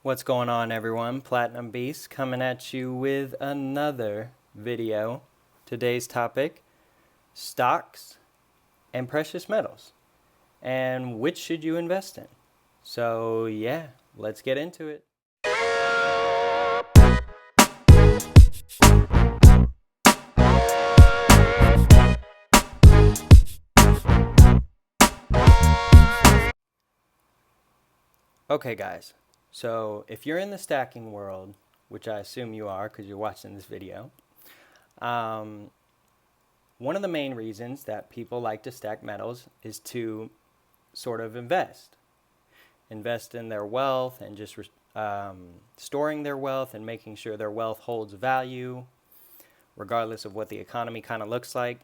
What's going on, everyone? Platinum Beast coming at you with another video. Today's topic, stocks and precious metals, and which should you invest in. So yeah, let's get into it. Okay guys, so if you're in the stacking world, which I assume you are because you're watching this video, one of the main reasons that people like to stack metals is to sort of invest in their wealth and just storing their wealth and making sure their wealth holds value regardless of what the economy kind of looks like.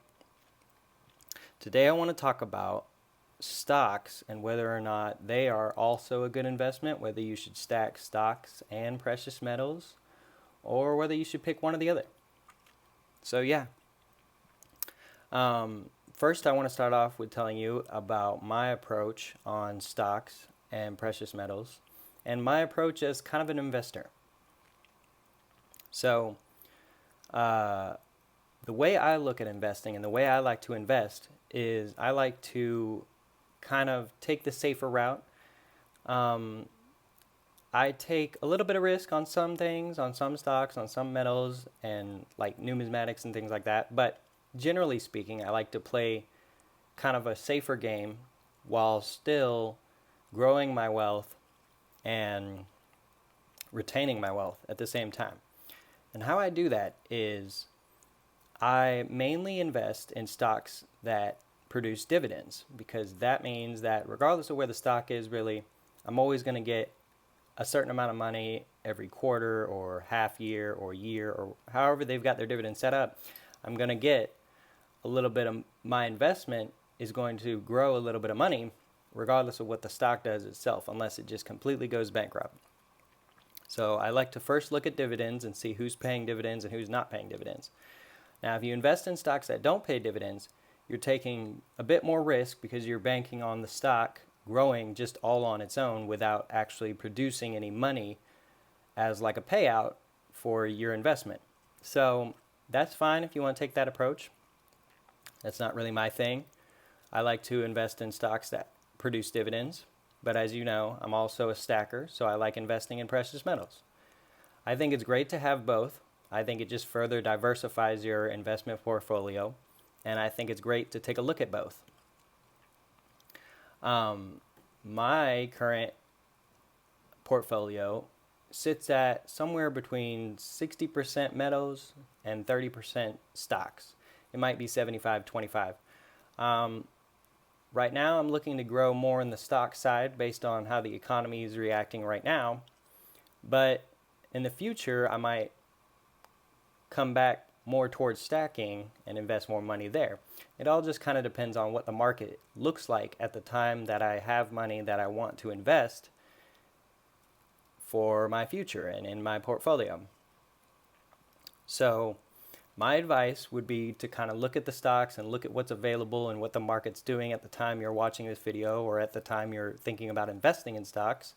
Today I want to talk about stocks and whether or not they are also a good investment, whether you should stack stocks and precious metals or whether you should pick one or the other. So yeah. First I want to start off with telling you about my approach on stocks and precious metals and my approach as kind of an investor. So the way I look at investing and the way I like to invest is I like to kind of take the safer route. I take a little bit of risk on some things, on some stocks, on some metals, and like numismatics and things like that. But generally speaking, I like to play kind of a safer game while still growing my wealth and retaining my wealth at the same time. And how I do that is I mainly invest in stocks that produce dividends, because that means that regardless of where the stock is, really, I'm always going to get a certain amount of money every quarter or half year or year or however they've got their dividends set up. I'm going to get a little bit of my investment is going to grow a little bit of money regardless of what the stock does itself, unless it just completely goes bankrupt. So I like to first look at dividends and see who's paying dividends and who's not paying dividends. Now, if you invest in stocks that don't pay dividends, you're taking a bit more risk because you're banking on the stock growing just all on its own without actually producing any money as like a payout for your investment. So that's fine if you want to take that approach. That's not really my thing. I like to invest in stocks that produce dividends, but as you know, I'm also a stacker, so I like investing in precious metals. I think it's great to have both. I think it just further diversifies your investment portfolio, and I think it's great to take a look at both. My current portfolio sits at somewhere between 60% metals and 30% stocks. It might be 75-25. Right now I'm looking to grow more in the stock side based on how the economy is reacting right now, but in the future I might come back more towards stacking and invest more money there. It all just kind of depends on what the market looks like at the time that I have money that I want to invest for my future and in my portfolio. So my advice would be to kind of look at the stocks and look at what's available and what the market's doing at the time you're watching this video or at the time you're thinking about investing in stocks,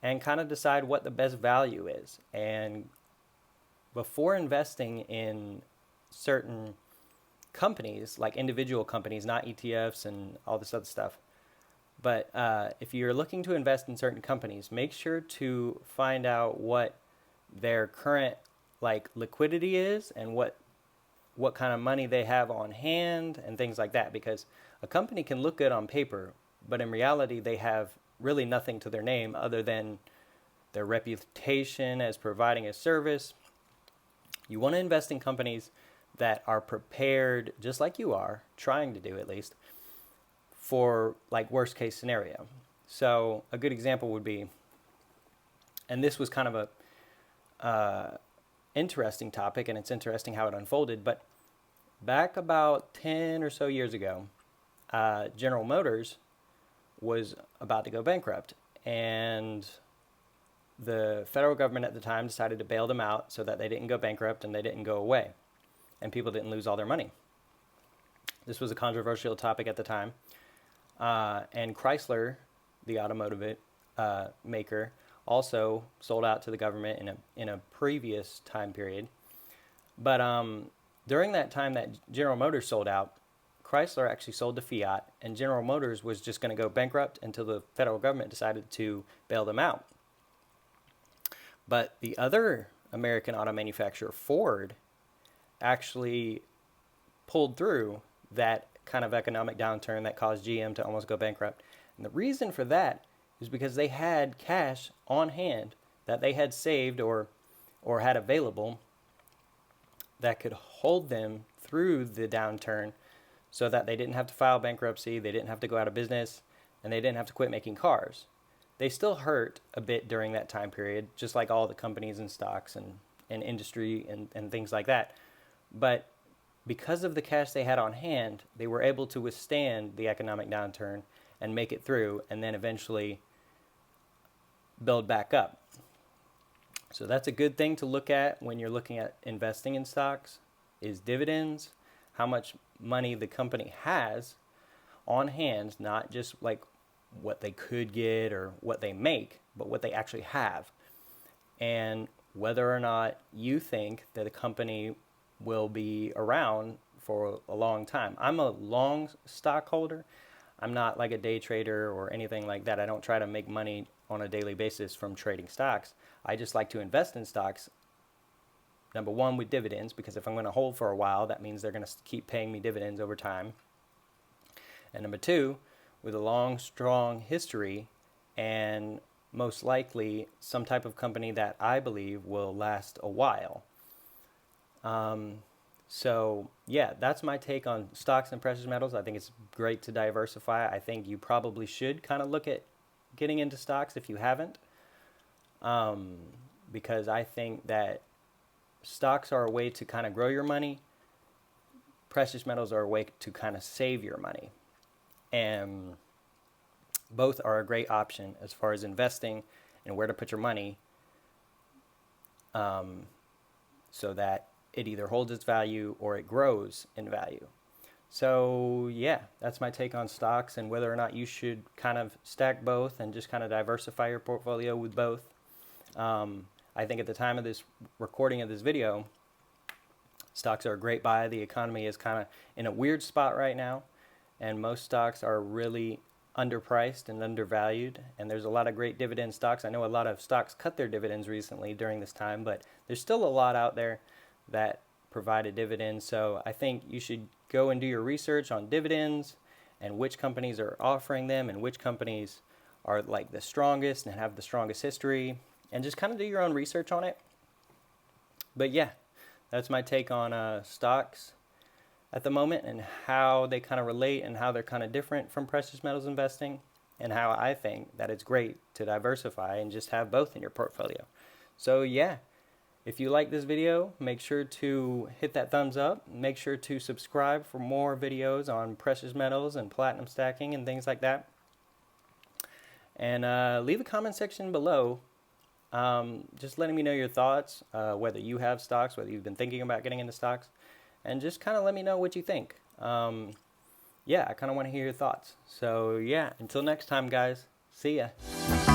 and kind of decide what the best value is. And before investing in certain companies, like individual companies, not ETFs and all this other stuff, but if you're looking to invest in certain companies, make sure to find out what their current like liquidity is and what kind of money they have on hand and things like that, because a company can look good on paper, but in reality they have really nothing to their name other than their reputation as providing a service. You want to invest in companies that are prepared, just like you are, trying to do at least, for like worst case scenario. So a good example would be, and this was kind of a interesting topic, and it's interesting how it unfolded, but back about 10 or so years ago, General Motors was about to go bankrupt, and the federal government at the time decided to bail them out so that they didn't go bankrupt and they didn't go away and people didn't lose all their money. This was a controversial topic at the time. And Chrysler, the automotive maker, also sold out to the government in a previous time period. But during that time that General Motors sold out, Chrysler actually sold to Fiat, and General Motors was just going to go bankrupt until the federal government decided to bail them out. But the other American auto manufacturer, Ford, actually pulled through that kind of economic downturn that caused GM to almost go bankrupt. And the reason for that is because they had cash on hand that they had saved or had available that could hold them through the downturn, so that they didn't have to file bankruptcy, they didn't have to go out of business, and they didn't have to quit making cars. They still hurt a bit during that time period, just like all the companies and stocks and industry and things like that. But because of the cash they had on hand, they were able to withstand the economic downturn and make it through, and then eventually build back up. So that's a good thing to look at when you're looking at investing in stocks, is dividends, how much money the company has on hand, not just like what they could get or what they make, but what they actually have. And whether or not you think that a company will be around for a long time. I'm a long stockholder. I'm not like a day trader or anything like that. I don't try to make money on a daily basis from trading stocks. I just like to invest in stocks, number one, with dividends, because if I'm going to hold for a while, that means they're going to keep paying me dividends over time. And number two, with a long, strong history and most likely some type of company that I believe will last a while. So yeah, that's my take on stocks and precious metals. I think it's great to diversify. I think you probably should kind of look at getting into stocks if you haven't, because I think that stocks are a way to kind of grow your money. Precious metals are a way to kind of save your money. And both are a great option as far as investing and where to put your money, so that it either holds its value or it grows in value. So yeah, that's my take on stocks and whether or not you should kind of stack both and just kind of diversify your portfolio with both. I think at the time of this recording of this video, stocks are a great buy. The economy is kind of in a weird spot right now, and most stocks are really underpriced and undervalued, and there's a lot of great dividend stocks. I know a lot of stocks cut their dividends recently during this time, but there's still a lot out there that provide a dividend. So I think you should go and do your research on dividends and which companies are offering them and which companies are like the strongest and have the strongest history, and just kind of do your own research on it. But yeah, that's my take on stocks at the moment and how they kind of relate and how they're kind of different from precious metals investing, and how I think that it's great to diversify and just have both in your portfolio. So yeah, if you like this video, make sure to hit that thumbs up. Make sure to subscribe for more videos on precious metals and platinum stacking and things like that. And leave a comment section below, just letting me know your thoughts, whether you have stocks, whether you've been thinking about getting into stocks, and just kind of let me know what you think. Yeah, I kind of want to hear your thoughts. So yeah, until next time, guys. See ya.